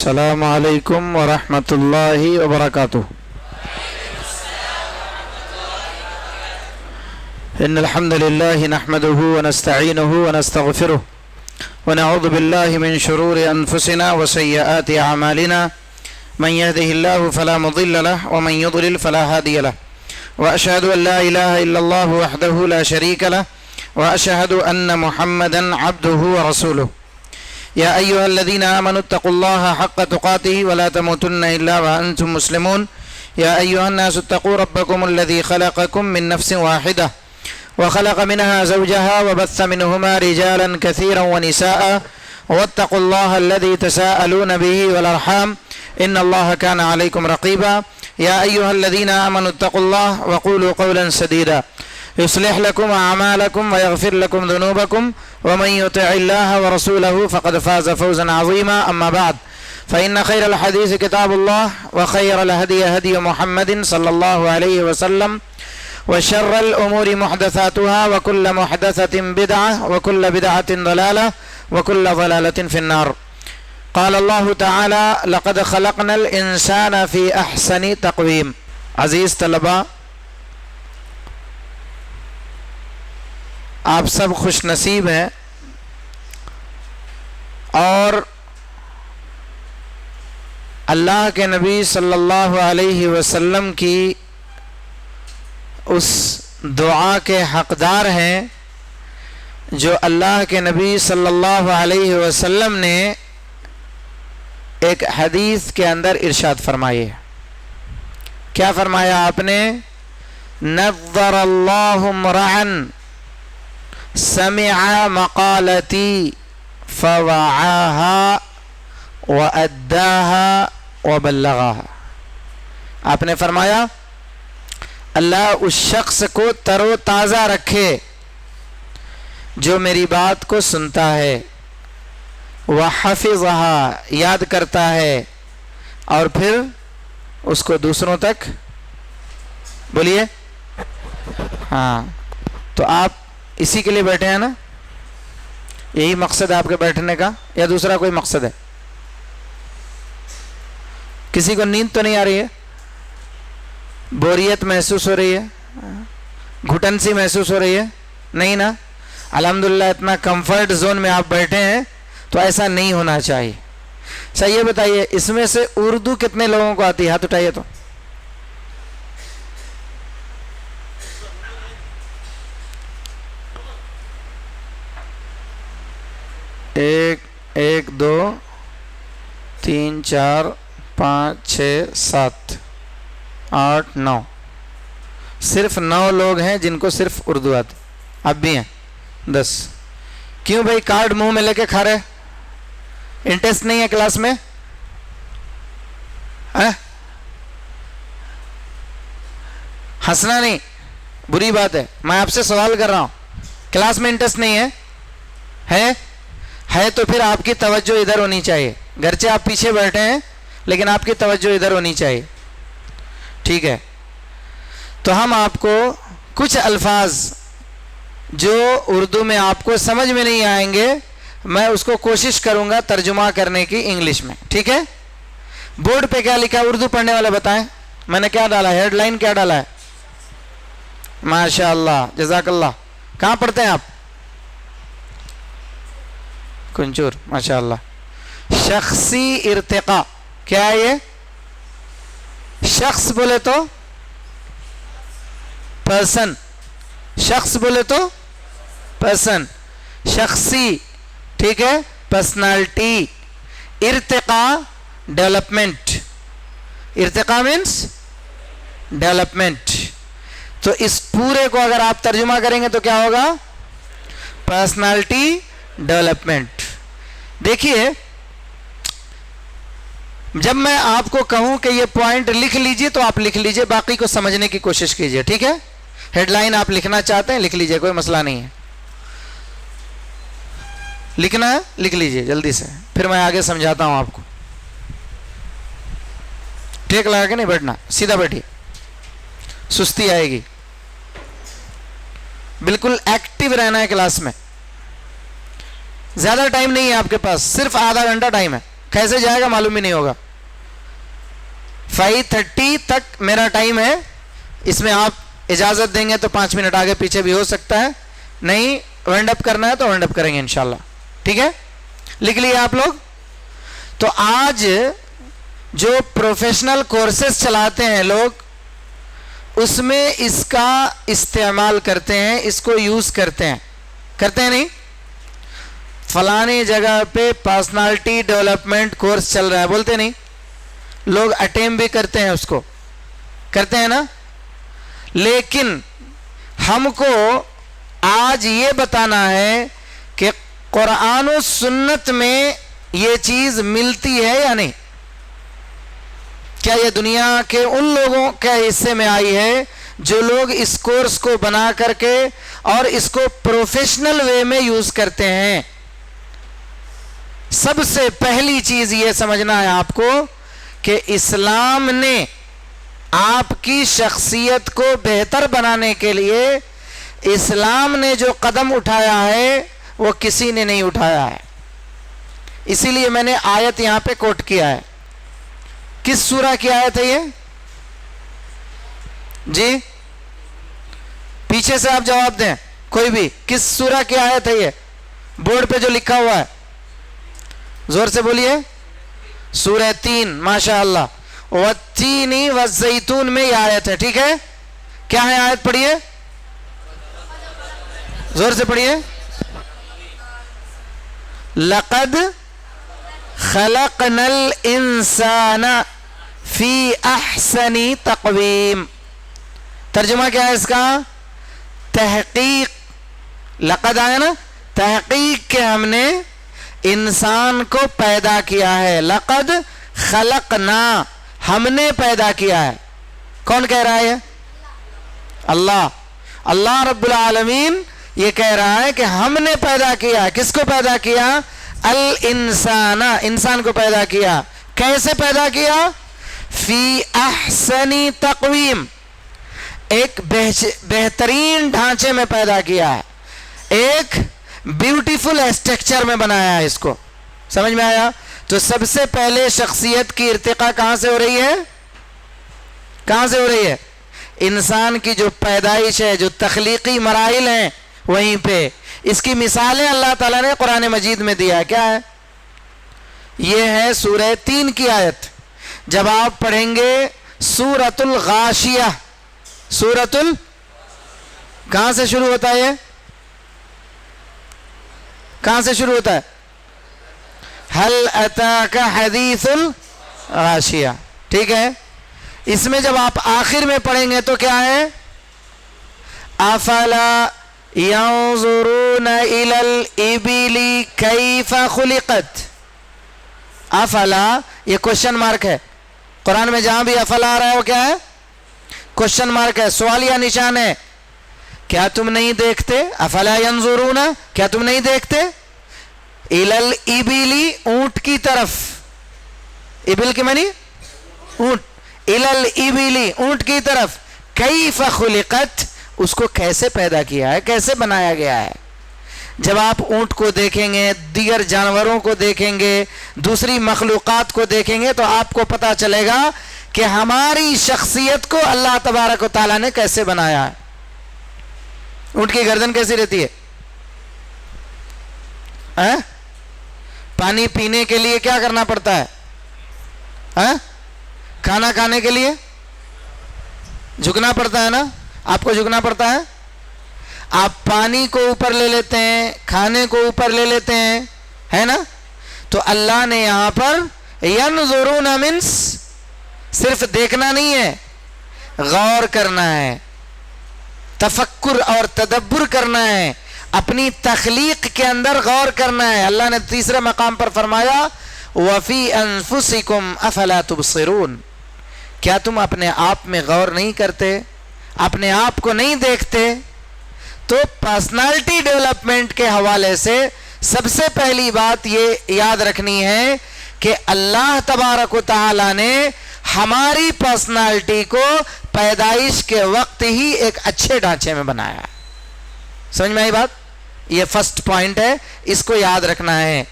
السلام علیکم ورحمۃ اللہ وبرکاتہ۔ ان الحمد للہ نحمده ونستعینه ونستغفره ونعوذ باللہ من شرور انفسنا وسیئات اعمالنا من يهده الله فلا مضل له ومن يضلل فلا هادي له واشهد ان لا اله الا الله وحده لا شريك له واشهد ان محمدا عبده ورسوله يا أيها الذين آمنوا اتقوا الله حق تقاته ولا تموتن إلا وأنتم مسلمون يا أيها الناس اتقوا ربكم الذي خلقكم من نفس واحدة وخلق منها زوجها وبث منهما رجالا كثيرا ونساء واتقوا الله الذي تساءلون به والأرحام إن الله كان عليكم رقيبا يا أيها الذين آمنوا اتقوا الله وقولوا قولا سديدا يصلح لكم أعمالكم ويغفر لكم ذنوبكم ومن يطع الله ورسوله فقد فاز فوزا عظيما أما بعد فإن خير الحديث كتاب الله وخير الهدي هدي محمد صلى الله عليه وسلم وشر الأمور محدثاتها وكل محدثة بدعة وكل بدعة ضلالة وكل ضلالة في النار قال الله تعالى لقد خلقنا الإنسان في أحسن تقويم۔ عزیز طلباء، آپ سب خوش نصیب ہیں اور اللہ کے نبی صلی اللہ علیہ وسلم کی اس دعا کے حقدار ہیں جو اللہ کے نبی صلی اللہ علیہ وسلم نے ایک حدیث کے اندر ارشاد فرمائی ہے۔ کیا فرمایا آپ نے؟ نظر اللہ امرأ سمع مقالتی فوعاها واداها وبلغاها۔ آپ نے فرمایا اللہ اس شخص کو تر و تازہ رکھے جو میری بات کو سنتا ہے، وحفظها یاد کرتا ہے، اور پھر اس کو دوسروں تک بولیے۔ ہاں، تو آپ اسی کے لیے بیٹھے ہیں نا؟ یہی مقصد ہے آپ کے بیٹھنے کا یا دوسرا کوئی مقصد ہے؟ کسی کو نیند تو نہیں آ رہی ہے؟ بوریت محسوس ہو رہی ہے؟ گھٹن سی محسوس ہو رہی ہے؟ نہیں نا؟ الحمدللہ اتنا کمفرٹ زون میں آپ بیٹھے ہیں تو ایسا نہیں ہونا چاہیے۔ اچھا یہ بتائیے، اس میں سے اردو کتنے لوگوں کو آتی ہے؟ ہاتھ اٹھائیے تو۔ ایک دو تین چار پانچ چھ سات آٹھ نو، صرف 9 لوگ ہیں جن کو صرف اردو آتی۔ اب بھی ہیں 10۔ کیوں بھائی کارڈ منہ میں لے کے کھا رہے؟ انٹرسٹ نہیں ہے کلاس میں؟ ہنسنا نہیں، بری بات ہے۔ میں آپ سے سوال کر رہا ہوں، کلاس میں انٹرسٹ نہیں ہے؟ ہے تو پھر آپ کی توجہ ادھر ہونی چاہیے۔ گرچہ آپ پیچھے بیٹھے ہیں لیکن آپ کی توجہ ادھر ہونی چاہیے، ٹھیک ہے؟ تو ہم آپ کو کچھ الفاظ جو اردو میں آپ کو سمجھ میں نہیں آئیں گے، میں اس کو کوشش کروں گا ترجمہ کرنے کی انگلش میں، ٹھیک ہے؟ بورڈ پہ کیا لکھا ہے اردو پڑھنے والے بتائیں؟ میں نے کیا ڈالا ہے؟ ہیڈ لائن کیا ڈالا ہے؟ ماشاء اللہ، جزاک اللہ۔ کہاں پڑھتے ہیں آپ؟ کنچور، ماشاء اللہ۔ شخصی ارتقاء کیا ہے یہ؟ شخص بولے تو پرسن، شخص بولے تو پرسن، شخصی، ٹھیک ہے؟ پرسنالٹی۔ ارتقاء ڈیولپمنٹ، ارتقاء مینس ڈیولپمنٹ۔ تو اس پورے کو اگر آپ ترجمہ کریں گے تو کیا ہوگا؟ Personality development. دیکھیے، جب میں آپ کو کہوں کہ یہ پوائنٹ لکھ لیجئے تو آپ لکھ لیجئے، باقی کو سمجھنے کی کوشش کیجئے، ٹھیک ہے؟ ہیڈ لائن آپ لکھنا چاہتے ہیں لکھ لیجئے، کوئی مسئلہ نہیں ہے۔ لکھنا ہے لکھ لیجئے جلدی سے، پھر میں آگے سمجھاتا ہوں آپ کو۔ ٹھیک لگا کہ نہیں؟ بیٹھنا، سیدھا بیٹھیے، سستی آئے گی۔ بالکل ایکٹیو رہنا ہے کلاس میں۔ زیادہ ٹائم نہیں ہے آپ کے پاس، صرف آدھا گھنٹہ ٹائم ہے۔ کیسے جائے گا معلوم بھی نہیں ہوگا. 5:30 تک میرا ٹائم ہے, اس میں آپ اجازت دیں گے تو 5 منٹ آگے پیچھے بھی ہو سکتا ہے, نہیں وینڈ اپ کرنا ہے تو وینڈ اپ کریں گے انشاءاللہ. ٹھیک ہے, لکھ لیے آپ لوگ. تو آج جو پروفیشنل کورسز چلاتے ہیں لوگ, اس میں اس کا استعمال کرتے ہیں, اس کو یوز کرتے ہیں نہیں؟ فلانی جگہ پہ پرسنالٹی ڈیولپمنٹ کورس چل رہا ہے بولتے نہیں؟ لوگ اٹیمپ بھی کرتے ہیں, اس کو کرتے ہیں نا. لیکن ہم کو آج یہ بتانا ہے کہ قرآن و سنت میں یہ چیز ملتی ہے یا نہیں. کیا یہ دنیا کے ان لوگوں کے حصے میں آئی ہے جو لوگ اس کورس کو بنا کر کے اور اس کو پروفیشنل وے میں یوز کرتے ہیں؟ سب سے پہلی چیز یہ سمجھنا ہے آپ کو کہ اسلام نے آپ کی شخصیت کو بہتر بنانے کے لیے اسلام نے جو قدم اٹھایا ہے وہ کسی نے نہیں اٹھایا ہے. اسی لیے میں نے آیت یہاں پہ کوٹ کیا ہے. کس سورہ کی آیت ہے یہ جی؟ پیچھے سے آپ جواب دیں کوئی بھی, کس سورہ کی آیت ہے یہ؟ بورڈ پہ جو لکھا ہوا ہے زور سے بولیے. سورہ 3. ماشاء اللہ. والتین والزیتون میں یہ آیت ہے. ٹھیک ہے, کیا ہے آیت؟ پڑھیے, زور سے پڑھیے. لقد خلقنا الانسان فی احسن تقویم. ترجمہ کیا ہے اس کا؟ تحقیق. لقد آیا نا, تحقیق کہ ہم نے انسان کو پیدا کیا ہے. لقد خلقنا, ہم نے پیدا کیا ہے. کون کہہ رہا ہے؟ اللہ. اللہ رب العالمین یہ کہہ رہا ہے کہ ہم نے پیدا کیا. کس کو پیدا کیا؟ الانسان, انسان کو پیدا کیا. کیسے پیدا کیا؟ فی احسنی تقویم, ایک بہترین ڈھانچے میں پیدا کیا ہے, ایک بیوٹیفل اسٹرکچر میں بنایا ہے. اس کو سمجھ میں آیا؟ تو سب سے پہلے شخصیت کی ارتقاء کہاں سے ہو رہی ہے؟ کہاں سے ہو رہی ہے؟ انسان کی جو پیدائش ہے, جو تخلیقی مراحل ہیں, وہیں پہ. اس کی مثالیں اللہ تعالیٰ نے قرآن مجید میں دیا. کیا ہے یہ؟ ہے سورہ 3 کی آیت. جب آپ پڑھیں گے سورۃ الغاشیہ, کہاں سے شروع ہوتا ہے یہ؟ کہاں سے شروع ہوتا ہے؟ هل اتاک حدیث الغاشیہ. ٹھیک ہے, اس میں جب آپ آخر میں پڑھیں گے تو کیا ہے؟ افلا ينظرون الى الابل كيف خلقت. افلا یہ کوشچن مارک ہے. قرآن میں جہاں بھی افلا آ رہا ہے وہ کیا ہے؟ کوشچن مارک ہے, سوالیہ نشان ہے. کیا تم نہیں دیکھتے؟ افلا ينظرون, کیا تم نہیں دیکھتے؟ الى الابل, اونٹ کی طرف. ابل کی معنی اونٹ. الى الابل, اونٹ کی طرف. کیف خلقت, اس کو کیسے پیدا کیا ہے, کیسے بنایا گیا ہے. جب آپ اونٹ کو دیکھیں گے, دیگر جانوروں کو دیکھیں گے, دوسری مخلوقات کو دیکھیں گے, تو آپ کو پتا چلے گا کہ ہماری شخصیت کو اللہ تبارک و تعالیٰ نے کیسے بنایا ہے. اونٹ کی گردن کیسی رہتی ہے؟ پانی پینے کے لیے کیا کرنا پڑتا ہے؟ کھانا کھانے کے لیے جھکنا پڑتا ہے نا, آپ کو جھکنا پڑتا ہے. آپ پانی کو اوپر لے لیتے ہیں, کھانے کو اوپر لے لیتے ہیں, ہے نا. تو اللہ نے یہاں پر ینظرون منس, صرف دیکھنا نہیں ہے, غور کرنا ہے, تفکر اور تدبر کرنا ہے, اپنی تخلیق کے اندر غور کرنا ہے. اللہ نے تیسرے مقام پر فرمایا وَفِي أَنفُسِكُمْ أَفَلَا تُبْصِرُونَ, کیا تم اپنے آپ میں غور نہیں کرتے, اپنے آپ کو نہیں دیکھتے. تو پرسنالٹی ڈیولپمنٹ کے حوالے سے سب سے پہلی بات یہ یاد رکھنی ہے کہ اللہ تبارک و تعالی نے ہماری پرسنالٹی کو پیدائش کے وقت ہی ایک اچھے ڈھانچے میں بنایا. سمجھ میں آئی بات؟ یہ فرسٹ پوائنٹ ہے, اس کو یاد رکھنا ہے.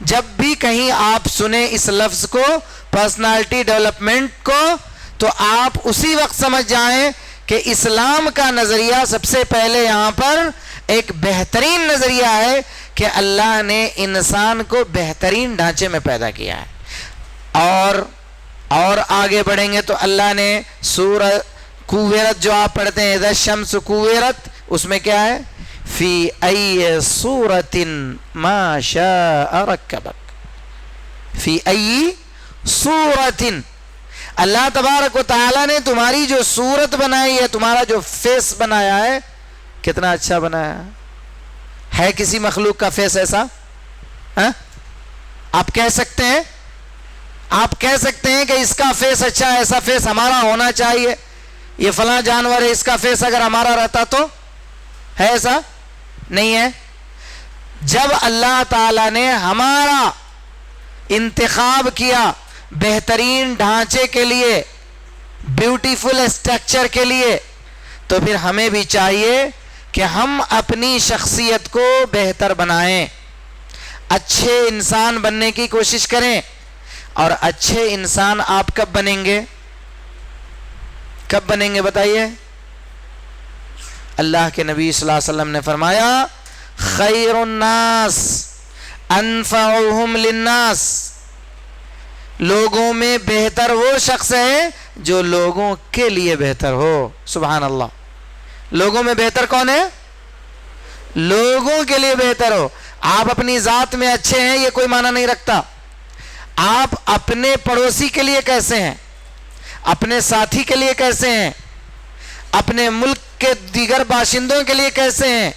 جب بھی کہیں آپ سنیں اس لفظ کو، پرسنالٹی ڈیولپمنٹ کو، تو آپ اسی وقت سمجھ جائیں کہ اسلام کا نظریہ سب سے پہلے یہاں پر ایک بہترین نظریہ ہے کہ اللہ نے انسان کو بہترین ڈھانچے میں پیدا کیا ہے۔ اور آگے بڑھیں گے تو اللہ نے سورہ کویرت جو آپ پڑھتے ہیں، اذا الشمس کویرت، اس میں کیا ہے؟ فی ای صورت ما شاء رکبک، فی ای صورت، اللہ تبارک و تعالی نے تمہاری جو صورت بنائی ہے، تمہارا جو فیس بنایا ہے، کتنا اچھا بنایا ہے۔ کسی مخلوق کا فیس ایسا؟ آپ کہہ سکتے ہیں، آپ کہہ سکتے ہیں کہ اس کا فیس اچھا ہے، ایسا فیس ہمارا ہونا چاہیے، یہ فلاں جانور ہے، اس کا فیس اگر ہمارا رہتا تو ہے؟ ایسا نہیں ہے۔ جب اللہ تعالی نے ہمارا انتخاب کیا بہترین ڈھانچے کے لیے، بیوٹیفل اسٹرکچر کے لیے، تو پھر ہمیں بھی چاہیے کہ ہم اپنی شخصیت کو بہتر بنائیں، اچھے انسان بننے کی کوشش کریں۔ اور اچھے انسان آپ کب بنیں گے؟ کب بنیں گے بتائیے؟ اللہ کے نبی صلی اللہ علیہ وسلم نے فرمایا، خیر الناس انفعهم للناس، لوگوں میں بہتر وہ شخص ہے جو لوگوں کے لیے بہتر ہو۔ سبحان اللہ، لوگوں میں بہتر کون ہے؟ لوگوں کے لیے بہتر ہو۔ آپ اپنی ذات میں اچھے ہیں یہ کوئی معنی نہیں رکھتا، آپ اپنے پڑوسی کے لیے کیسے ہیں، اپنے ساتھی کے لیے کیسے ہیں، اپنے ملک کے دیگر باشندوں کے لیے کیسے ہیں۔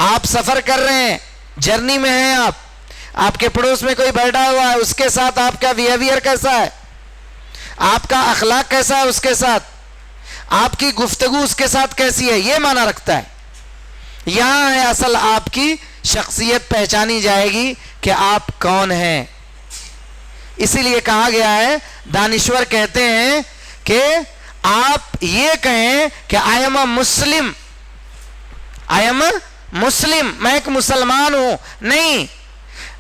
آپ سفر کر رہے ہیں، جرنی میں ہیں، آپ کے پڑوس میں کوئی بیٹھا ہوا ہے، اس کے ساتھ آپ کا بیہیویئر کیسا ہے، آپ کا اخلاق کیسا ہے، اس کے ساتھ آپ کی گفتگو اس کے ساتھ کیسی ہے، یہ معنی رکھتا ہے۔ یہاں ہے اصل آپ کی شخصیت پہچانی جائے گی کہ آپ کون ہیں۔ اسی لیے کہا گیا ہے، دانشور کہتے ہیں کہ آپ یہ کہیں کہ I am a Muslim, I am اے مسلم، میں ایک مسلمان ہوں، نہیں،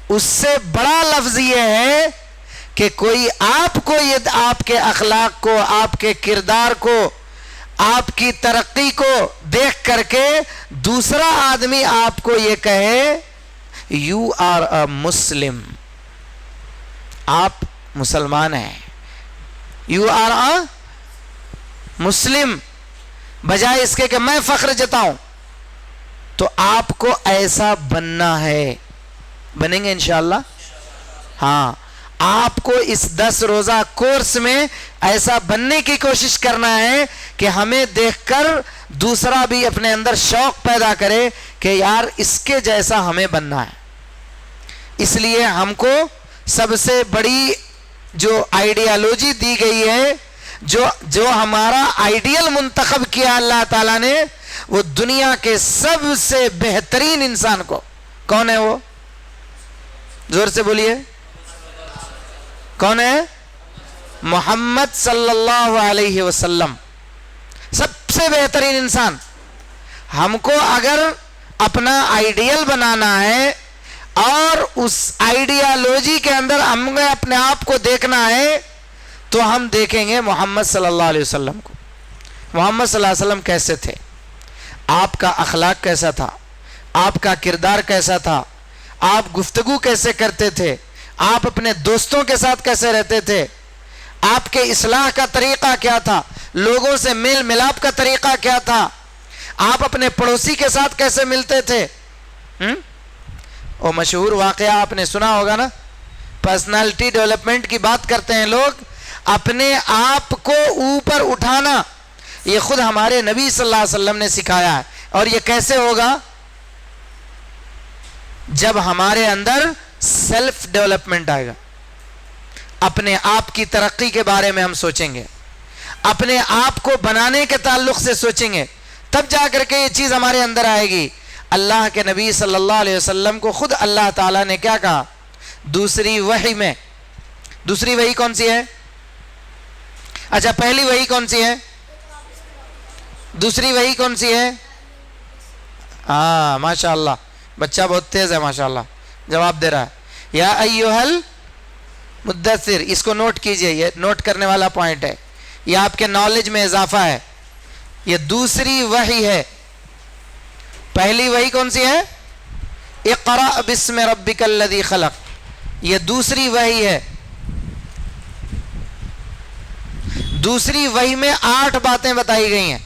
اس سے بڑا لفظ یہ ہے کہ کوئی آپ کو، یہ آپ کے اخلاق کو، آپ کے کردار کو، آپ کی ترقی کو دیکھ کر کے دوسرا آدمی آپ کو یہ کہے یو آر اے مسلم، آپ مسلمان ہیں، یو آر اے مسلم، بجائے اس کے کہ میں فخر جتاؤں۔ تو آپ کو ایسا بننا ہے، بنیں گے انشاءاللہ؟ ہاں، آپ کو اس 10 روزہ کورس میں ایسا بننے کی کوشش کرنا ہے کہ ہمیں دیکھ کر دوسرا بھی اپنے اندر شوق پیدا کرے کہ یار اس کے جیسا ہمیں بننا ہے۔ اس لیے ہم کو سب سے بڑی جو آئیڈیالوجی دی گئی ہے، جو ہمارا آئیڈیل منتخب کیا اللہ تعالیٰ نے، وہ دنیا کے سب سے بہترین انسان کو، کون ہے وہ؟ زور سے بولیے، کون ہے؟ محمد صلی اللہ علیہ وسلم، سب سے بہترین انسان۔ ہم کو اگر اپنا آئیڈیل بنانا ہے اور اس آئیڈیالوجی کے اندر ہمیں اپنے آپ کو دیکھنا ہے، تو ہم دیکھیں گے محمد صلی اللہ علیہ وسلم کو۔ محمد صلی اللہ علیہ وسلم کیسے تھے، آپ کا اخلاق کیسا تھا، آپ کا کردار کیسا تھا، آپ گفتگو کیسے کرتے تھے، آپ اپنے دوستوں کے ساتھ کیسے رہتے تھے، آپ کے اصلاح کا طریقہ کیا تھا، لوگوں سے میل ملاپ کا طریقہ کیا تھا، آپ اپنے پڑوسی کے ساتھ کیسے ملتے تھے۔ وہ مشہور واقعہ آپ نے سنا ہوگا نا، پرسنالٹی ڈیولپمنٹ کی بات کرتے ہیں لوگ، اپنے آپ کو اوپر اٹھانا، یہ خود ہمارے نبی صلی اللہ علیہ وسلم نے سکھایا ہے۔ اور یہ کیسے ہوگا؟ جب ہمارے اندر سیلف ڈیولپمنٹ آئے گا، اپنے آپ کی ترقی کے بارے میں ہم سوچیں گے، اپنے آپ کو بنانے کے تعلق سے سوچیں گے، تب جا کر کے یہ چیز ہمارے اندر آئے گی۔ اللہ کے نبی صلی اللہ علیہ وسلم کو خود اللہ تعالیٰ نے کیا کہا دوسری وحی میں؟ دوسری وحی کون سی ہے؟ اچھا، پہلی وحی کون سی ہے؟ دوسری وحی کون سی ہے؟ ہاں، ماشاءاللہ، بچہ بہت تیز ہے، ماشاءاللہ جواب دے رہا ہے۔ یا ایھا المدثر، اس کو نوٹ کیجئے، یہ نوٹ کرنے والا پوائنٹ ہے، یہ آپ کے نالج میں اضافہ ہے. یہ دوسری وحی ہے. پہلی وحی کون سی ہے؟ اقرأ باسم ربک الذی خلق. یہ دوسری وحی ہے. دوسری وحی میں 8 باتیں بتائی گئی ہیں.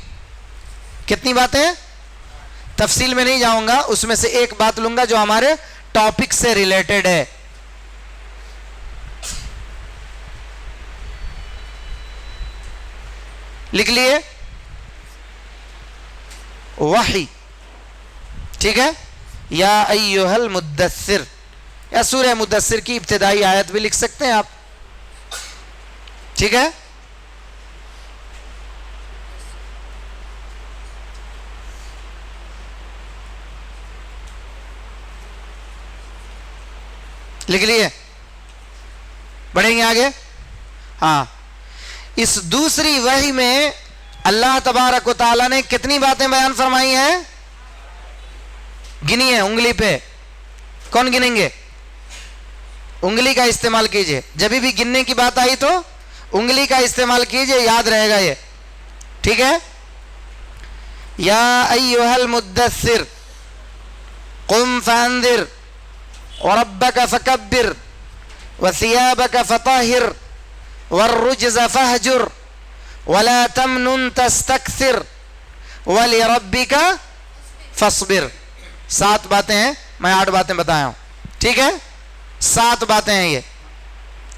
کتنی باتیں؟ تفصیل میں نہیں جاؤں گا، اس میں سے ایک بات لوں گا جو ہمارے ٹاپک سے ریلیٹڈ ہے. لکھ لیے وحی، ٹھیک ہے. یا ایھا المدثر، یا سورہ مدثر کی ابتدائی آیت بھی لکھ سکتے ہیں آپ، ٹھیک ہے. لکھ لیے؟ بڑھیں گے آگے. ہاں، اس دوسری وحی میں اللہ تبارک و تعالیٰ نے کتنی باتیں بیان فرمائی ہیں؟ گنی ہے انگلی پہ. کون گنیں گے؟ انگلی کا استعمال کیجئے. جب بھی گننے کی بات آئی تو انگلی کا استعمال کیجئے، یاد رہے گا یہ، ٹھیک ہے. یا ایھا المدثر قم فانذر وربک فکبر وثیابک فطہر والرجز فہجر ولا تمنن تستکثر ولربک فاصبر. 7 باتیں ہیں، میں 8 باتیں بتایا ہوں، ٹھیک ہے. 7 باتیں ہیں، یہ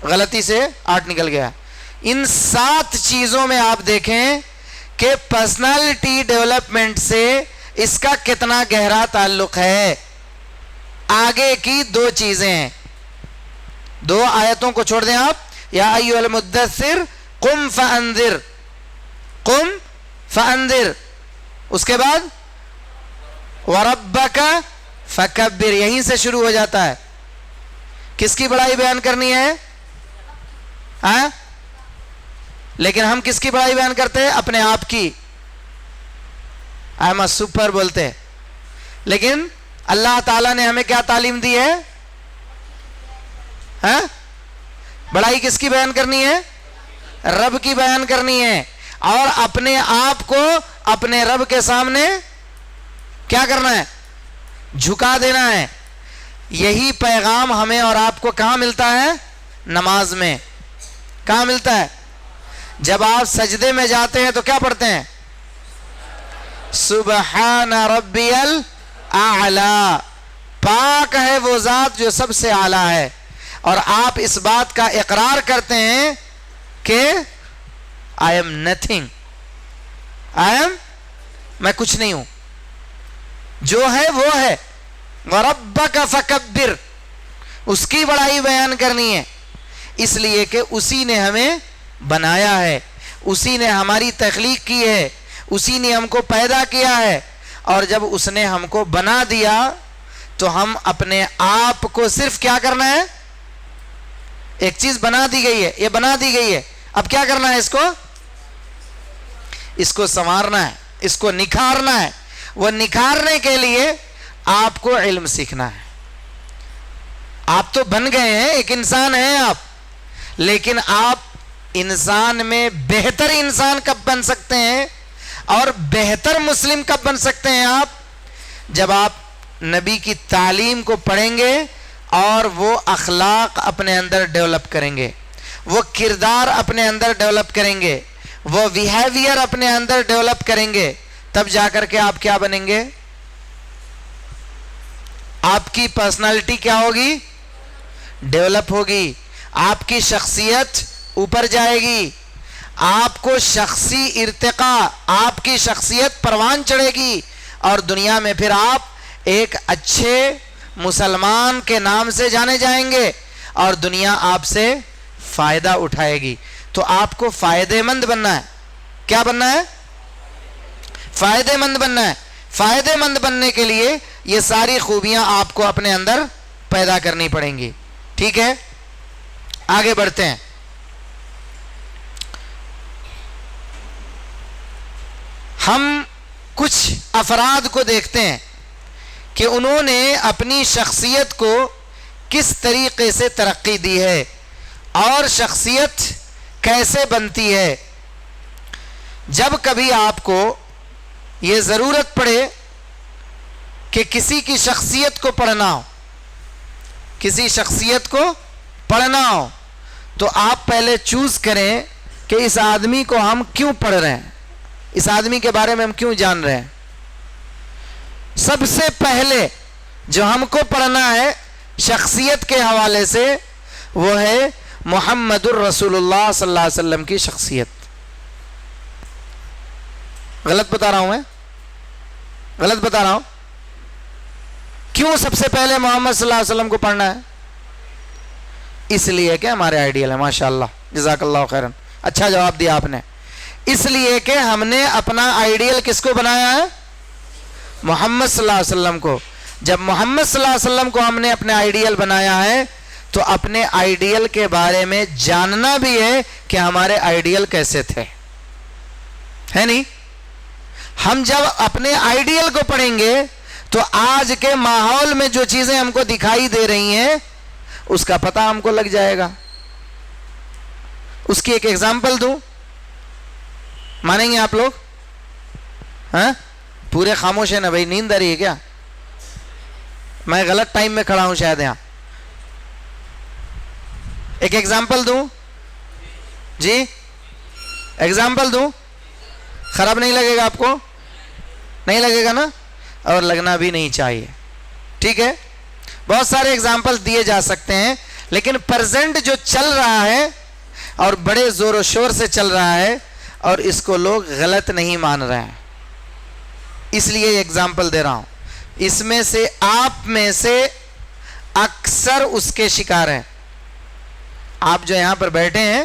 غلطی سے 8 نکل گیا. ان 7 چیزوں میں آپ دیکھیں کہ پرسنالٹی ڈیولپمنٹ سے اس کا کتنا گہرا تعلق ہے. آگے کی 2 چیزیں ہیں، 2 آیتوں کو چھوڑ دیں آپ. یا ایھا المدثر قم فانذر، قم فانذر، اس کے بعد وربک فکبر. یہیں سے شروع ہو جاتا ہے. کس کی بڑائی بیان کرنی ہے؟ ہاں، لیکن ہم کس کی بڑائی بیان کرتے ہیں؟ اپنے آپ کی. آئی ایم اے سپر بولتے ہیں. لیکن اللہ تعالیٰ نے ہمیں کیا تعلیم دی ہے؟ ہاں، بڑائی کس کی بیان کرنی ہے؟ رب کی بیان کرنی ہے. اور اپنے آپ کو اپنے رب کے سامنے کیا کرنا ہے؟ جھکا دینا ہے. یہی پیغام ہمیں اور آپ کو کہاں ملتا ہے؟ نماز میں. کہاں ملتا ہے؟ جب آپ سجدے میں جاتے ہیں تو کیا پڑھتے ہیں؟ سبحان ربی الاعلی، پاک ہے وہ ذات جو سب سے اعلیٰ ہے. اور آپ اس بات کا اقرار کرتے ہیں کہ I am nothing، میں کچھ نہیں ہوں، جو ہے وہ ہے. وَرَبَّكَ فَكَبِّرْ، اس کی بڑائی بیان کرنی ہے، اس لیے کہ اسی نے ہمیں بنایا ہے، اسی نے ہماری تخلیق کی ہے، اسی نے ہم کو پیدا کیا ہے. اور جب اس نے ہم کو بنا دیا تو ہم اپنے آپ کو صرف کیا کرنا ہے؟ ایک چیز بنا دی گئی ہے، یہ بنا دی گئی ہے، اب کیا کرنا ہے؟ اس کو سنوارنا ہے، اس کو نکھارنا ہے. وہ نکھارنے کے لیے آپ کو علم سیکھنا ہے. آپ تو بن گئے ہیں، ایک انسان ہیں آپ، لیکن آپ انسان میں بہتر انسان کب بن سکتے ہیں اور بہتر مسلم کب بن سکتے ہیں آپ؟ جب آپ نبی کی تعلیم کو پڑھیں گے اور وہ اخلاق اپنے اندر ڈیولپ کریں گے، وہ کردار اپنے اندر ڈیولپ کریں گے، وہ بیہیویئر اپنے اندر ڈیولپ کریں گے، تب جا کر کے آپ کیا بنیں گے؟ آپ کی پرسنالٹی کیا ہوگی؟ ڈیولپ ہوگی. آپ کی شخصیت اوپر جائے گی، آپ کو شخصی ارتقاء، آپ کی شخصیت پروان چڑھے گی، اور دنیا میں پھر آپ ایک اچھے مسلمان کے نام سے جانے جائیں گے اور دنیا آپ سے فائدہ اٹھائے گی. تو آپ کو فائدے مند بننا ہے. کیا بننا ہے؟ فائدے مند بننا ہے. فائدے مند بننے کے لیے یہ ساری خوبیاں آپ کو اپنے اندر پیدا کرنی پڑیں گی. ٹھیک ہے، آگے بڑھتے ہیں. ہم کچھ افراد کو دیکھتے ہیں کہ انہوں نے اپنی شخصیت کو کس طریقے سے ترقی دی ہے اور شخصیت کیسے بنتی ہے. جب کبھی آپ کو یہ ضرورت پڑے کہ کسی کی شخصیت کو پڑھنا ہو، کسی شخصیت کو پڑھنا ہو، تو آپ پہلے چوز کریں کہ اس آدمی کو ہم کیوں پڑھ رہے ہیں، اس آدمی کے بارے میں ہم کیوں جان رہے ہیں. سب سے پہلے جو ہم کو پڑھنا ہے شخصیت کے حوالے سے وہ ہے محمد الرسول اللہ صلی اللہ علیہ وسلم کی شخصیت. غلط بتا رہا ہوں میں؟ غلط بتا رہا ہوں؟ کیوں سب سے پہلے محمد صلی اللہ علیہ وسلم کو پڑھنا ہے؟ اس لیے کہ ہمارے آئیڈیل ہے. ماشاءاللہ، جزاک اللہ خیرن، اچھا جواب دیا آپ نے. اس لیے کہ ہم نے اپنا آئیڈیل کس کو بنایا ہے؟ محمد صلی اللہ علیہ وسلم کو. جب محمد صلی اللہ علیہ وسلم کو ہم نے اپنے آئیڈیل بنایا ہے تو اپنے آئیڈیل کے بارے میں جاننا بھی ہے کہ ہمارے آئیڈیل کیسے تھے، ہے نہیں؟ ہم جب اپنے آئیڈیل کو پڑھیں گے تو آج کے ماحول میں جو چیزیں ہم کو دکھائی دے رہی ہیں اس کا پتہ ہم کو لگ جائے گا. اس کی ایک ایگزامپل دوں، مانیں گے آپ لوگ؟ ہاں پورے خاموش ہیں نا بھائی، نیند آ رہی ہے کیا؟ میں غلط ٹائم میں کھڑا ہوں شاید یہاں. ایک ایگزامپل دوں جی، ایگزامپل دوں، خراب نہیں لگے گا آپ کو؟ نہیں لگے گا نا؟ اور لگنا بھی نہیں چاہیے، ٹھیک ہے؟ بہت سارے ایگزامپل دیے جا سکتے ہیں، لیکن پریزنٹ جو چل رہا ہے اور بڑے زور و شور سے چل رہا ہے اور اس کو لوگ غلط نہیں مان رہے ہیں، اس لیے یہ ایگزامپل دے رہا ہوں. اس میں سے آپ میں سے اکثر اس کے شکار ہیں. آپ جو یہاں پر بیٹھے ہیں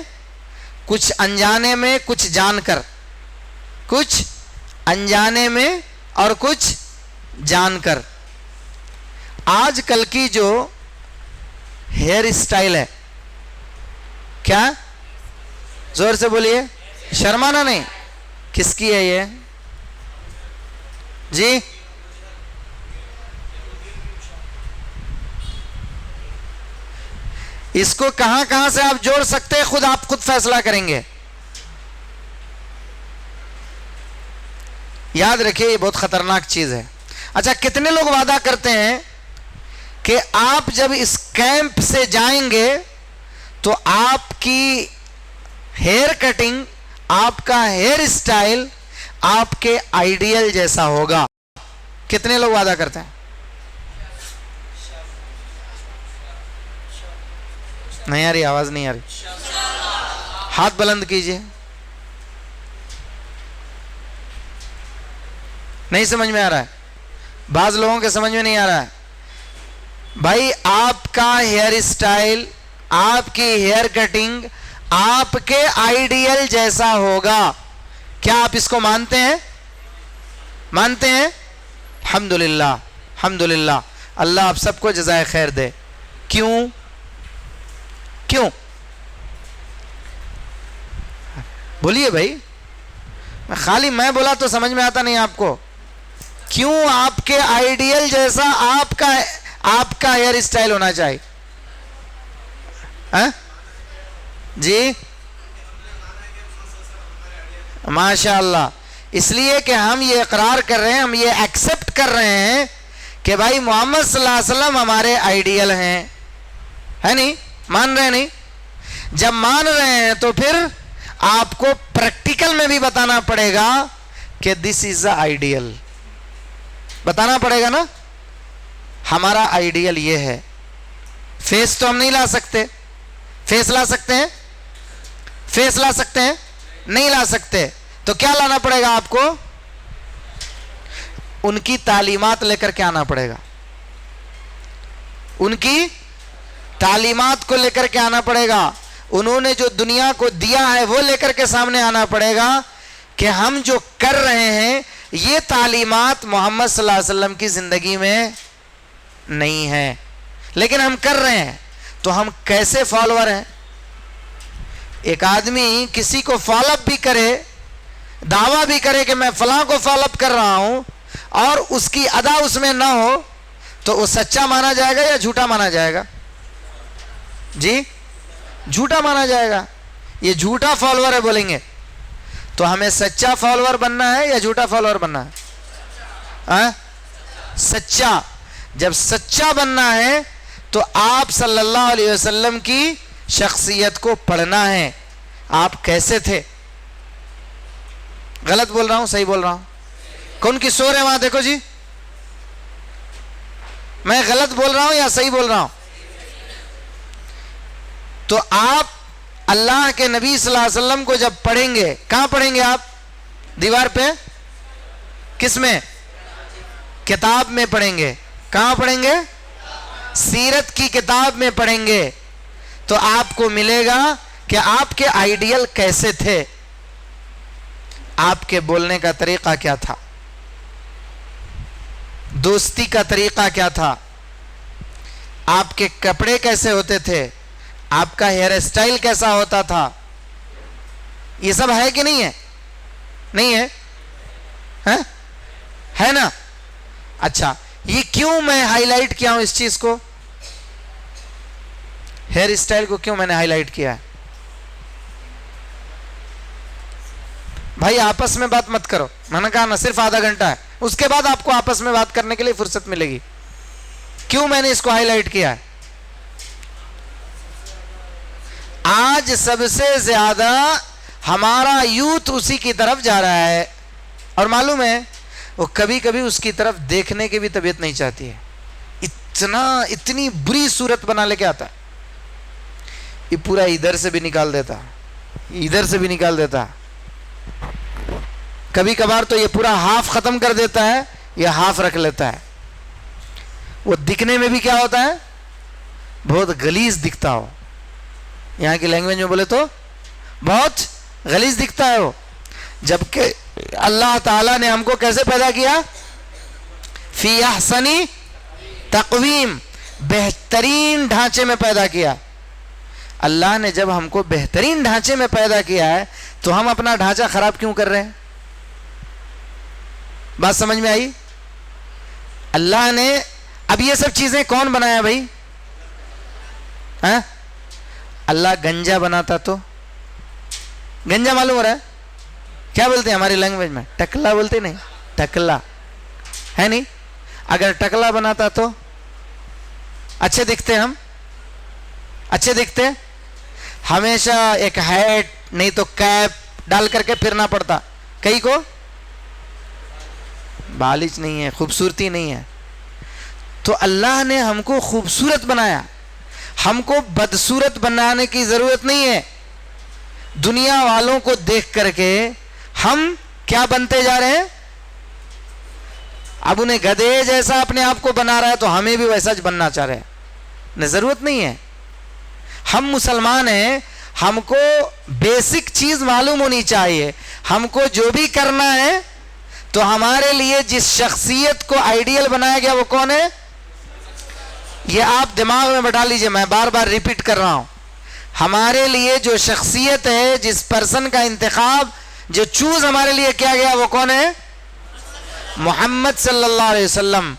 کچھ انجانے میں کچھ جان کر، کچھ انجانے میں اور کچھ جان کر، آج کل کی جو ہیئر اسٹائل ہے، کیا؟ زور سے بولیے، شرمانا نہیں. کس کی ہے یہ جی؟ اس کو کہاں کہاں سے آپ جوڑ سکتے ہیں آپ خود فیصلہ کریں گے. یاد رکھیے یہ بہت خطرناک چیز ہے. اچھا، کتنے لوگ وعدہ کرتے ہیں کہ آپ جب اس کیمپ سے جائیں گے تو آپ کی ہیئر کٹنگ، آپ کا ہیئر اسٹائل آپ کے آئیڈیل جیسا ہوگا؟ کتنے لوگ وعدہ کرتے ہیں؟ نہیں آ رہی آواز؟ نہیں آ رہی؟ ہاتھ بلند کیجئے. نہیں سمجھ میں آ رہا ہے؟ بعض لوگوں کے سمجھ میں نہیں آ رہا ہے. بھائی آپ کا ہیئر اسٹائل، آپ کی ہیئر کٹنگ آپ کے آئیڈیل جیسا ہوگا. کیا آپ اس کو مانتے ہیں؟ مانتے ہیں؟ الحمدللہ الحمدللہ. اللہ آپ سب کو جزائے خیر دے. کیوں؟ کیوں؟ بولیے بھائی. خالی میں بولا تو سمجھ میں آتا نہیں آپ کو. کیوں آپ کے آئیڈیل جیسا آپ کا ہیئر اسٹائل ہونا چاہیے؟ جی ماشاء اللہ. اس لیے کہ ہم یہ اقرار کر رہے ہیں، ہم یہ ایکسپٹ کر رہے ہیں کہ بھائی محمد صلی اللہ علیہ وسلم ہمارے آئیڈیل ہیں، ہے نہیں؟ مان رہے نہیں؟ جب مان رہے ہیں تو پھر آپ کو پریکٹیکل میں بھی بتانا پڑے گا کہ دس از اے آئیڈیل. بتانا پڑے گا نا ہمارا آئیڈیل یہ ہے. فیس تو ہم نہیں لا سکتے. فیس لا سکتے ہیں؟ فیس لا سکتے ہیں؟ نہیں لا سکتے. تو کیا لانا پڑے گا آپ کو؟ ان کی تعلیمات لے کر کے آنا پڑے گا. ان کی تعلیمات کو لے کر کے آنا پڑے گا. انہوں نے جو دنیا کو دیا ہے وہ لے کر کے سامنے آنا پڑے گا کہ ہم جو کر رہے ہیں یہ تعلیمات محمد صلی اللہ علیہ وسلم کی زندگی میں نہیں ہے لیکن ہم کر رہے ہیں. تو ہم کیسے فالوور ہیں؟ ایک آدمی کسی کو فالو اپ بھی کرے، دعویٰ بھی کرے کہ میں فلاں کو فالو اپ کر رہا ہوں، اور اس کی ادا اس میں نہ ہو تو وہ سچا مانا جائے گا یا جھوٹا مانا جائے گا؟ جی جھوٹا مانا جائے گا. یہ جھوٹا فالوور ہے بولیں گے. تو ہمیں سچا فالوور بننا ہے یا جھوٹا فالوور بننا ہے؟ سچا. جب سچا بننا ہے تو آپ صلی اللہ علیہ وسلم کی شخصیت کو پڑھنا ہے. آپ کیسے تھے؟ غلط بول رہا ہوں صحیح بول رہا ہوں؟ کون کی سور ہے وہاں دیکھو جی. میں غلط بول رہا ہوں یا صحیح بول رہا ہوں؟ تو آپ اللہ کے نبی صلی اللہ علیہ وسلم کو جب پڑھیں گے, کہاں پڑھیں گے آپ؟ دیوار پہ؟ کس میں؟ کتاب میں پڑھیں گے. کہاں پڑھیں گے؟ سیرت کی کتاب میں پڑھیں گے. تو آپ کو ملے گا کہ آپ کے آئیڈیل کیسے تھے, آپ کے بولنے کا طریقہ کیا تھا, دوستی کا طریقہ کیا تھا, آپ کے کپڑے کیسے ہوتے تھے, آپ کا ہیئر اسٹائل کیسا ہوتا تھا. یہ سب ہے کہ نہیں ہے؟ نہیں ہے؟ ہے نا. اچھا, یہ کیوں میں ہائی لائٹ کیا ہوں اس چیز کو, ہیئر اسٹائل کو کیوں میں نے ہائی لائٹ کیا ہے؟ بھائی آپس میں بات مت کرو, میں نے کہا نا صرف آدھا گھنٹہ ہے, اس کے بعد آپ کو آپس میں بات کرنے کے لیے فرصت ملے گی. کیوں میں نے اس کو ہائی لائٹ کیا ہے؟ آج سب سے زیادہ ہمارا یوتھ اسی کی طرف جا رہا ہے, اور معلوم ہے وہ کبھی کبھی اس کی طرف دیکھنے کی بھی طبیعت نہیں چاہتی ہے. اتنی بری صورت بنا لے کے آتا ہے, یہ پورا ادھر سے بھی نکال دیتا, ادھر سے بھی نکال دیتا, کبھی کبھار تو یہ پورا ہاف ختم کر دیتا ہے, یہ ہاف رکھ لیتا ہے. وہ دکھنے میں بھی کیا ہوتا ہے, بہت غلیظ دکھتا ہو, یہاں کی لینگویج میں بولے تو بہت غلیظ دکھتا ہے وہ. جبکہ اللہ تعالیٰ نے ہم کو کیسے پیدا کیا؟ فی احسنی تقویم, بہترین ڈھانچے میں پیدا کیا. اللہ نے جب ہم کو بہترین ڈھانچے میں پیدا کیا ہے تو ہم اپنا ڈھانچہ خراب کیوں کر رہے ہیں؟ بات سمجھ میں آئی؟ اللہ نے, اب یہ سب چیزیں کون بنایا بھائی؟ اللہ گنجا بناتا تو, گنجا معلوم ہو رہا ہے کیا بولتے ہیں ہماری لینگویج میں؟ ٹکلا بولتے نہیں, ٹکلا ہے نہیں. اگر ٹکلا بناتا تو اچھے دکھتے, ہم اچھے دکھتے. ہمیشہ ایک ہیٹ نہیں تو کیپ ڈال کر کے پھرنا پڑتا, کئی کو بالش نہیں ہے, خوبصورتی نہیں ہے. تو اللہ نے ہم کو خوبصورت بنایا, ہم کو بدصورت بنانے کی ضرورت نہیں ہے. دنیا والوں کو دیکھ کر کے ہم کیا بنتے جا رہے ہیں؟ اب انہیں گدھے جیسا اپنے آپ کو بنا رہا ہے تو ہمیں بھی ویسا بننا چاہ رہے ہیں. ضرورت نہیں ہے. ہم مسلمان ہیں, ہم کو بیسک چیز معلوم ہونی چاہیے. ہم کو جو بھی کرنا ہے تو ہمارے لیے جس شخصیت کو آئیڈیل بنایا گیا وہ کون ہے؟ یہ آپ دماغ میں بٹھا لیجئے, میں بار بار ریپیٹ کر رہا ہوں. ہمارے لیے جو شخصیت ہے, جس پرسن کا انتخاب, جو چوز ہمارے لیے کیا گیا وہ کون ہے؟ محمد صلی اللہ علیہ وسلم.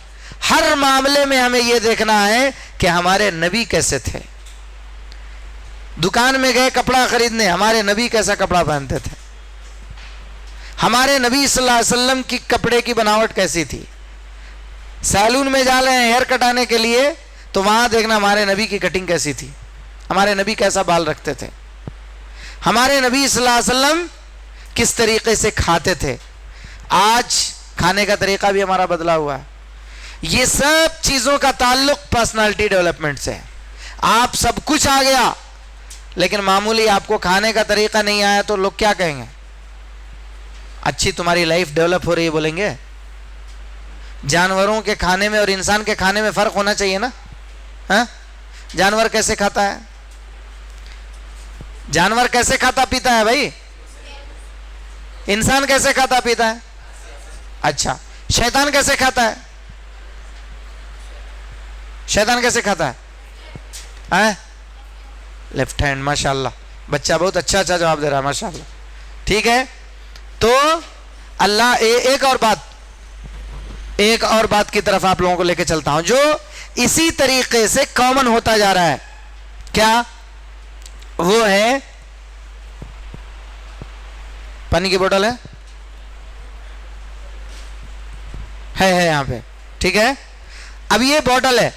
ہر معاملے میں ہمیں یہ دیکھنا ہے کہ ہمارے نبی کیسے تھے. دکان میں گئے کپڑا خریدنے, ہمارے نبی کیسا کپڑا پہنتے تھے؟ ہمارے نبی صلی اللہ علیہ وسلم کی کپڑے کی بناوٹ کیسی تھی؟ سیلون میں جا رہے ہیں ہیئر کٹانے کے لیے تو وہاں دیکھنا ہمارے نبی کی کٹنگ کیسی تھی, ہمارے نبی کیسا بال رکھتے تھے, ہمارے نبی صلی اللہ علیہ وسلم کس طریقے سے کھاتے تھے. آج کھانے کا طریقہ بھی ہمارا بدلا ہوا ہے. یہ سب چیزوں کا تعلق پرسنالٹی ڈیولپمنٹ سے ہے. آپ سب کچھ آ گیا لیکن معمولی آپ کو کھانے کا طریقہ نہیں آیا تو لوگ کیا کہیں گے؟ اچھی تمہاری لائف ڈیولپ ہو رہی ہے بولیں گے. جانوروں کے کھانے میں اور انسان کے کھانے میں فرق ہونا چاہیے نا. جانور کیسے کھاتا ہے؟ جانور کیسے کھاتا پیتا ہے بھائی؟ انسان کیسے کھاتا پیتا ہے؟ اچھا, شیطان کیسے کھاتا ہے؟ شیطان کیسے کھاتا ہے؟ Left hand. ماشاءاللہ, بچہ بہت اچھا جواب دے رہا ہے, ماشاءاللہ. ٹھیک ہے, تو اللہ ایک اور بات کی طرف آپ لوگوں کو لے کے چلتا ہوں جو اسی طریقے سے کامن ہوتا جا رہا ہے. کیا وہ ہے پانی کی بوتل ہے یہاں پہ، ٹھیک ہے. اب یہ بوتل ہے،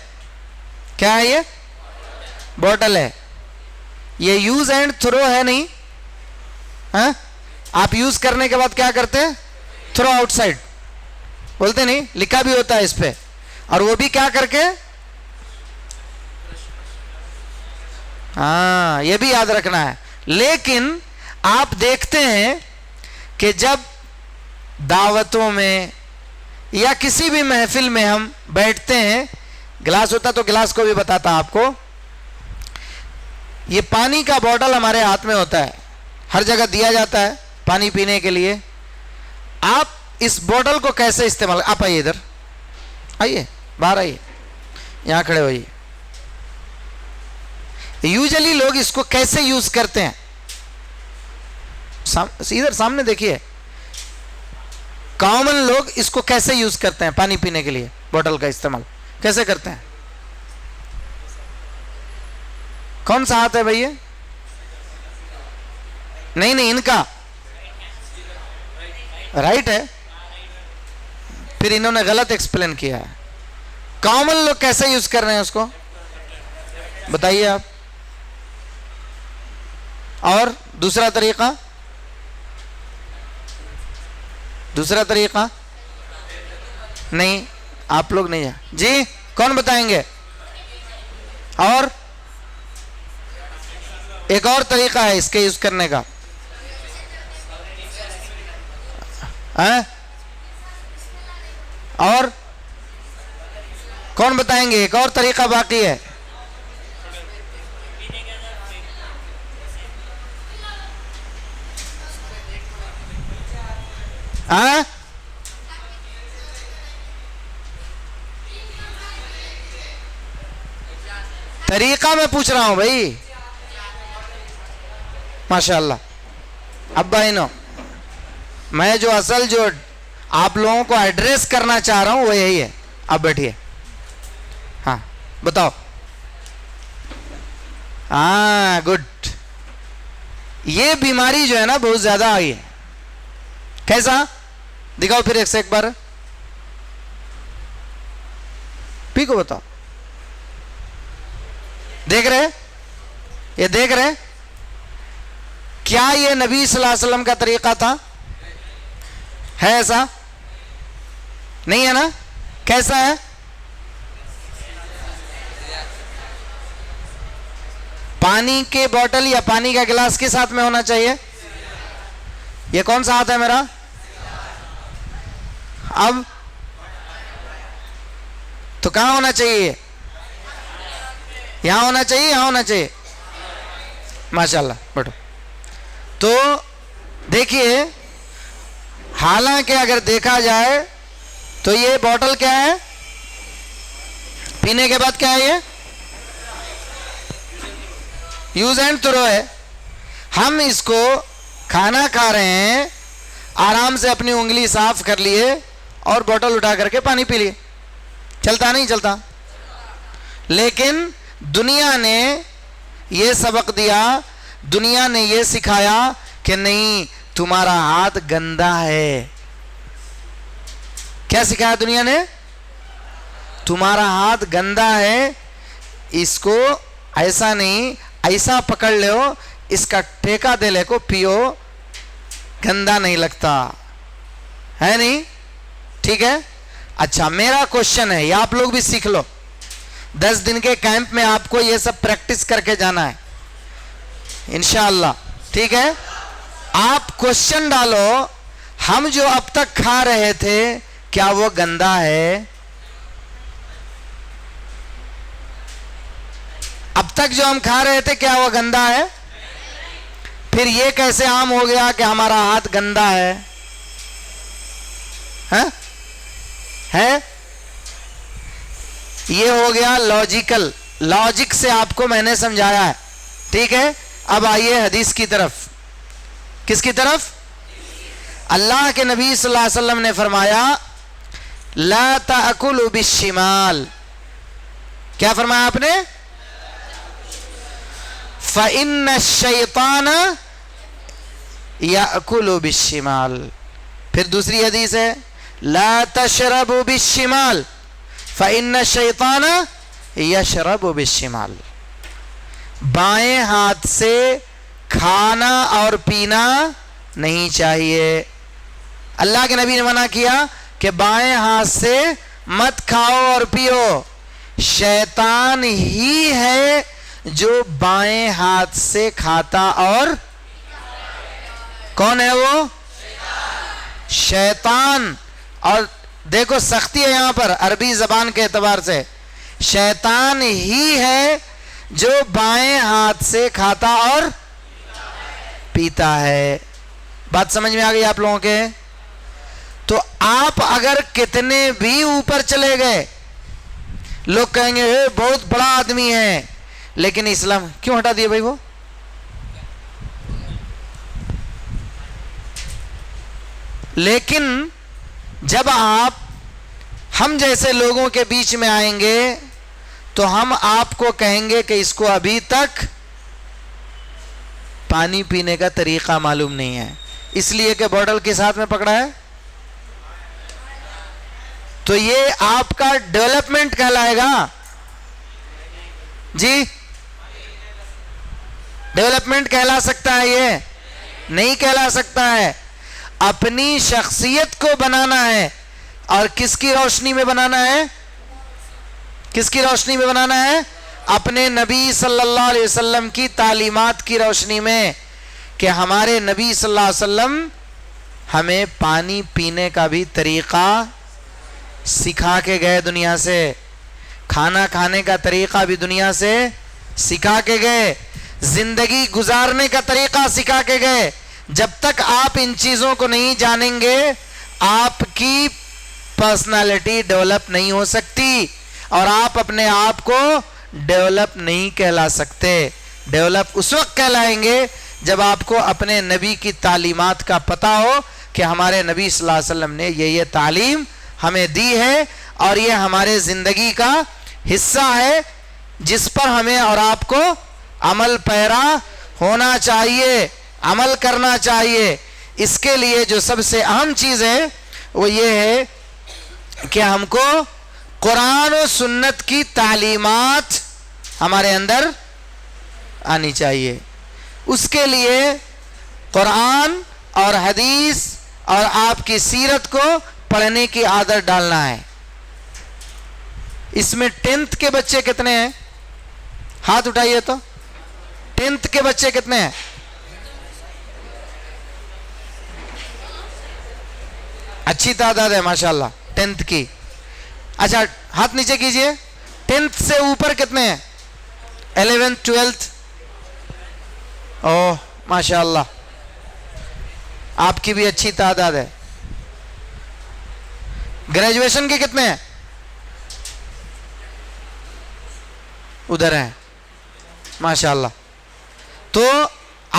کیا ہے؟ یہ بوتل ہے. یہ یوز اینڈ تھرو ہے نہیں؟ ہاں، آپ یوز کرنے کے بعد کیا کرتے ہیں؟ تھرو آؤٹ سائڈ بولتے نہیں؟ لکھا بھی ہوتا ہے اس پہ. اور وہ بھی کیا کر کے؟ ہاں، یہ بھی یاد رکھنا ہے. لیکن آپ دیکھتے ہیں کہ جب دعوتوں میں یا کسی بھی محفل میں ہم بیٹھتے ہیں، گلاس ہوتا تو گلاس کو بھی بتاتا آپ کو، یہ پانی کا بوتل ہمارے ہاتھ میں ہوتا ہے، ہر جگہ دیا جاتا ہے پانی پینے کے لیے. آپ اس بوتل کو کیسے استعمال؟ آپ آئیے ادھر، آئیے باہر، آئیے یہاں کھڑے ہوئیے. یوزلی لوگ اس کو کیسے یوز کرتے ہیں؟ ادھر سامنے دیکھیے، کامن لوگ اس کو کیسے یوز کرتے ہیں؟ پانی پینے کے لیے بوتل کا استعمال کیسے کرتے ہیں؟ کون سا ہاتھ ہے بھائی؟ نہیں ان کا رائٹ ہے. پھر انہوں نے غلط ایکسپلین کیا ہے. کامن لوگ کیسے یوز کر رہے ہیں اس کو بتائیے آپ. اور دوسرا طریقہ نہیں، آپ لوگ نہیں ہیں جی، کون بتائیں گے؟ اور ایک اور طریقہ ہے اس کے یوز کرنے کا. اور کون بتائیں گے؟ ایک اور طریقہ باقی ہے. طریقہ میں پوچھ رہا ہوں بھائی. ماشاء اللہ. اب بھائینو، میں جو آپ لوگوں کو ایڈریس کرنا چاہ رہا ہوں وہ یہی ہے. آپ بیٹھیے. ہاں بتاؤ. ہاں گڈ. یہ بیماری جو ہے نا بہت زیادہ آئی ہے. کیسا؟ دکھاؤ پھر ایک بار. پی کو بتاؤ. دیکھ رہے؟ یہ دیکھ رہے؟ کیا یہ نبی صلی اللہ علیہ وسلم کا طریقہ تھا؟ ہے ایسا؟ نہیں ہے نا؟ کیسا ہے؟ پانی کے بوتل یا پانی کا گلاس کس ہاتھ میں ہونا چاہیے؟ یہ کون سا ہاتھ ہے میرا؟ اب تو کہاں ہونا چاہیے؟ یہاں ہونا چاہیے، یہاں ہونا چاہیے. ماشاءاللہ بیٹھو. تو دیکھیے، حالانکہ اگر دیکھا جائے تو یہ بوتل کیا ہے؟ پینے کے بعد کیا ہے؟ یہ یوز اینڈ تھرو ہے. ہم اس کو کھانا کھا رہے ہیں، آرام سے اپنی انگلی صاف کر لیے اور بوتل اٹھا کر کے پانی پی لیے. چلتا نہیں چلتا؟ لیکن دنیا نے یہ سبق دیا، دنیا نے یہ سکھایا کہ نہیں، تمہارا ہاتھ گندا ہے. کیا سکھایا دنیا نے؟ تمہارا ہاتھ گندا ہے، اس کو ایسا نہیں، ایسا پکڑ لو، اس کا ٹھیکہ دے لے کو پیو، گندا نہیں لگتا ہے. نہیں ٹھیک ہے. اچھا میرا کوشچن ہے، یہ آپ لوگ بھی سیکھ لو. 10 دن کے کیمپ میں آپ کو یہ سب پریکٹس کر کے جانا ہے انشاءاللہ. ٹھیک ہے. آپ کوشچن ڈالو، ہم جو اب تک کھا رہے تھے کیا وہ گندا ہے؟ اب تک جو ہم کھا رہے تھے کیا وہ گندا ہے؟ پھر یہ کیسے عام ہو گیا کہ ہمارا ہاتھ گندا ہے؟ ہے یہ ہو گیا لاجیکل. لاجک سے آپ کو میں نے سمجھایا ہے. ٹھیک ہے. اب آئیے حدیث کی طرف. کس کی طرف؟ اللہ کے نبی صلی اللہ علیہ وسلم نے فرمایا لا تأکلوا بالشمال. کیا فرمایا آپ نے؟ فإن الشیطان یأکل بالشمال. پھر دوسری حدیث ہے لا تشربوا بالشمال فإن الشیطان یشرب بالشمال. بائیں ہاتھ سے کھانا اور پینا نہیں چاہیے. اللہ کے نبی نے منع کیا کہ بائیں ہاتھ سے مت کھاؤ اور پیو. شیطان ہی ہے جو بائیں ہاتھ سے کھاتا اور کون ہے وہ؟ شیطان. اور دیکھو سختی ہے یہاں پر عربی زبان کے اعتبار سے. شیطان ہی ہے جو بائیں ہاتھ سے کھاتا اور پیتا ہے. بات سمجھ میں آ گئی آپ لوگوں کے؟ تو آپ اگر کتنے بھی اوپر چلے گئے لوگ کہیں گے بہت بڑا آدمی ہے، لیکن اسلام کیوں ہٹا دیے بھائی؟ وہ لیکن جب آپ ہم جیسے لوگوں کے بیچ میں آئیں گے تو ہم آپ کو کہیں گے کہ اس کو ابھی تک پانی پینے کا طریقہ معلوم نہیں ہے، اس لیے کہ بوٹل کس ہاتھ میں پکڑا ہے. تو یہ آپ کا ڈیولپمنٹ کہلائے گا جی؟ ڈیولپمنٹ کہلا سکتا ہے؟ یہ نہیں کہلا سکتا ہے. اپنی شخصیت کو بنانا ہے. اور کس کی روشنی میں بنانا ہے؟ کس کی روشنی میں بنانا ہے؟ اپنے نبی صلی اللہ علیہ وسلم کی تعلیمات کی روشنی میں، کہ ہمارے نبی صلی اللہ علیہ وسلم ہمیں پانی پینے کا بھی طریقہ سکھا کے گئے دنیا سے، کھانا کھانے کا طریقہ بھی دنیا سے سکھا کے گئے، زندگی گزارنے کا طریقہ سکھا کے گئے. جب تک آپ ان چیزوں کو نہیں جانیں گے آپ کی پرسنالٹی ڈیولپ نہیں ہو سکتی، اور آپ اپنے آپ کو ڈیولپ نہیں کہلا سکتے. ڈیولپ اس وقت کہلائیں گے جب آپ کو اپنے نبی کی تعلیمات کا پتہ ہو کہ ہمارے نبی صلی اللہ علیہ وسلم نے یہ تعلیم ہمیں دی ہے اور یہ ہمارے زندگی کا حصہ ہے جس پر ہمیں اور آپ کو عمل پیرا ہونا چاہیے، عمل کرنا چاہیے. اس کے لیے جو سب سے اہم چیز ہے وہ یہ ہے کہ ہم کو قرآن و سنت کی تعلیمات ہمارے اندر آنی چاہیے. اس کے لیے قرآن اور حدیث اور آپ کی سیرت کو پڑھنے کی عادت ڈالنا ہے. اس میں 10th کے بچے کتنے ہیں؟ ہاتھ اٹھائیے تو. 10th کے بچے کتنے ہیں؟ اچھی تعداد ہے ماشاءاللہ 10th کی. اچھا ہاتھ نیچے کیجئے. 10th سے اوپر کتنے ہیں؟ 11th 12th. اوہ ماشاءاللہ آپ کی بھی اچھی تعداد ہے. گریجویشن کے کتنے ہیں؟ ادھر ہیں ماشاءاللہ. تو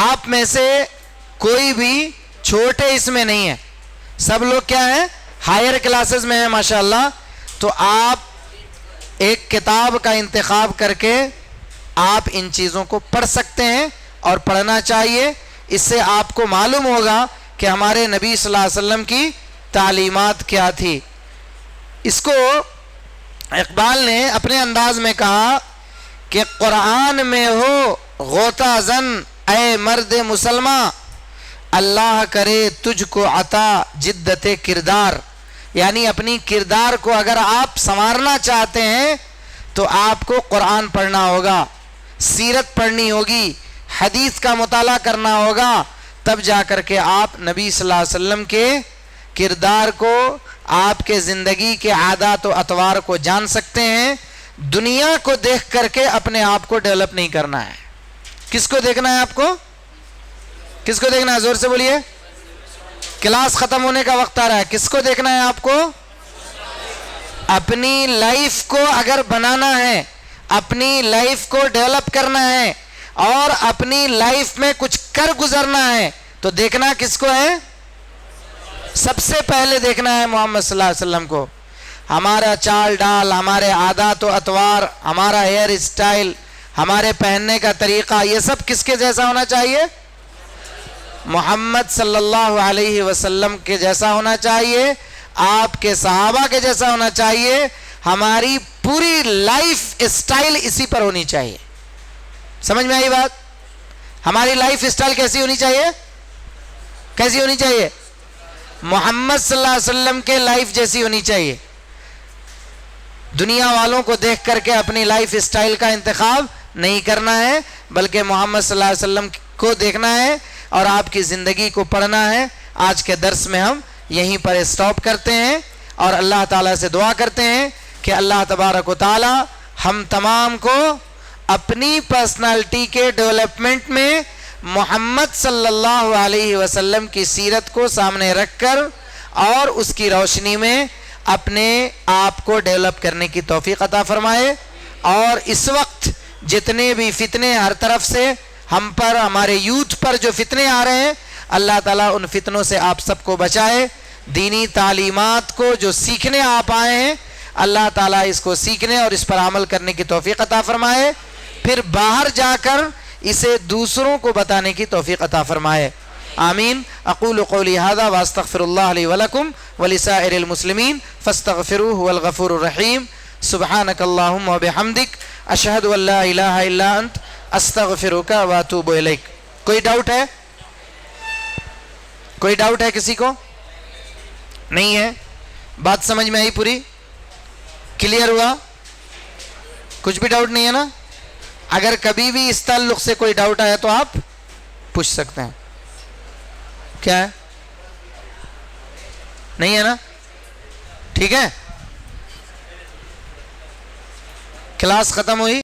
آپ میں سے کوئی بھی چھوٹے اس میں نہیں ہے، سب لوگ کیا ہیں؟ ہائر کلاسز میں ہیں ماشاءاللہ. تو آپ ایک کتاب کا انتخاب کر کے آپ ان چیزوں کو پڑھ سکتے ہیں اور پڑھنا چاہیے. اس سے آپ کو معلوم ہوگا کہ ہمارے نبی صلی اللہ علیہ وسلم کی تعلیمات کیا تھی. اس کو اقبال نے اپنے انداز میں کہا کہ قرآن میں ہو غوطہ زن اے مرد مسلمان، اللہ کرے تجھ کو عطا جدت کردار. یعنی اپنی کردار کو اگر آپ سنوارنا چاہتے ہیں تو آپ کو قرآن پڑھنا ہوگا، سیرت پڑھنی ہوگی، حدیث کا مطالعہ کرنا ہوگا. تب جا کر کے آپ نبی صلی اللہ علیہ وسلم کے کردار کو، آپ کے زندگی کے عادات و اطوار کو جان سکتے ہیں. دنیا کو دیکھ کر کے اپنے آپ کو ڈیولپ نہیں کرنا ہے. کس کو دیکھنا ہے آپ کو؟ کس کو دیکھنا ہے؟ زور سے بولیے. کلاس ختم ہونے کا وقت آ رہا ہے. کس کو دیکھنا ہے آپ کو؟ اپنی لائف کو اگر بنانا ہے، اپنی لائف کو ڈیولپ کرنا ہے اور اپنی لائف میں کچھ کر گزرنا ہے تو دیکھنا کس کو ہے؟ سب سے پہلے دیکھنا ہے محمد صلی اللہ علیہ وسلم کو. ہمارا چال ڈال، ہمارے عادات و اطوار، ہمارا ہیئر اسٹائل، ہمارے پہننے کا طریقہ، یہ سب کس کے جیسا ہونا چاہیے؟ محمد صلی اللہ علیہ وسلم کے جیسا ہونا چاہیے، آپ کے صحابہ کے جیسا ہونا چاہیے، ہماری پوری لائف اسٹائل اسی پر ہونی چاہیے۔ سمجھ میں آئی بات؟ ہماری لائف اسٹائل کیسی ہونی چاہیے؟ کیسی ہونی چاہیے؟ محمد صلی اللہ علیہ وسلم کے لائف جیسی ہونی چاہیے۔ دنیا والوں کو دیکھ کر کے اپنی لائف اسٹائل کا انتخاب نہیں کرنا ہے، بلکہ محمد صلی اللہ علیہ وسلم کو دیکھنا ہے اور آپ کی زندگی کو پڑھنا ہے۔ آج کے درس میں ہم یہیں پر اسٹاپ کرتے ہیں اور اللہ تعالیٰ سے دعا کرتے ہیں کہ اللہ تبارک و تعالیٰ ہم تمام کو اپنی پرسنالٹی کے ڈیولپمنٹ میں محمد صلی اللہ علیہ وسلم کی سیرت کو سامنے رکھ کر اور اس کی روشنی میں اپنے آپ کو ڈیولپ کرنے کی توفیق عطا فرمائے، اور اس وقت جتنے بھی فتنے ہر طرف سے ہم پر، ہمارے یوتھ پر جو فتنے آ رہے ہیں، اللہ تعالیٰ ان فتنوں سے آپ سب کو بچائے۔ دینی تعلیمات کو جو سیکھنے آپ آئے ہیں، اللہ تعالیٰ اس کو سیکھنے اور اس پر عمل کرنے کی توفیق عطا فرمائے، پھر باہر جا کر اسے دوسروں کو بتانے کی توفیق عطا فرمائے۔ آمین۔ اقول قولی ھذا واستغفر اللہ لی ولکم ولسائر المسلمین فاستغفروہ هو الغفور الرحیم۔ سبحانک اللہم وبحمدک، اشہد ان لا الہ الا انت، استغفرک واتوب الیک۔ کوئی ڈاؤٹ ہے؟ کوئی ڈاؤٹ ہے کسی کو؟ نہیں ہے؟ بات سمجھ میں آئی؟ پوری کلیئر ہوا؟ کچھ بھی ڈاؤٹ نہیں ہے نا؟ اگر کبھی بھی اس تعلق سے کوئی ڈاؤٹ آیا تو آپ پوچھ سکتے ہیں۔ کیا ہے؟ نہیں ہے نا؟ ٹھیک ہے، کلاس ختم ہوئی۔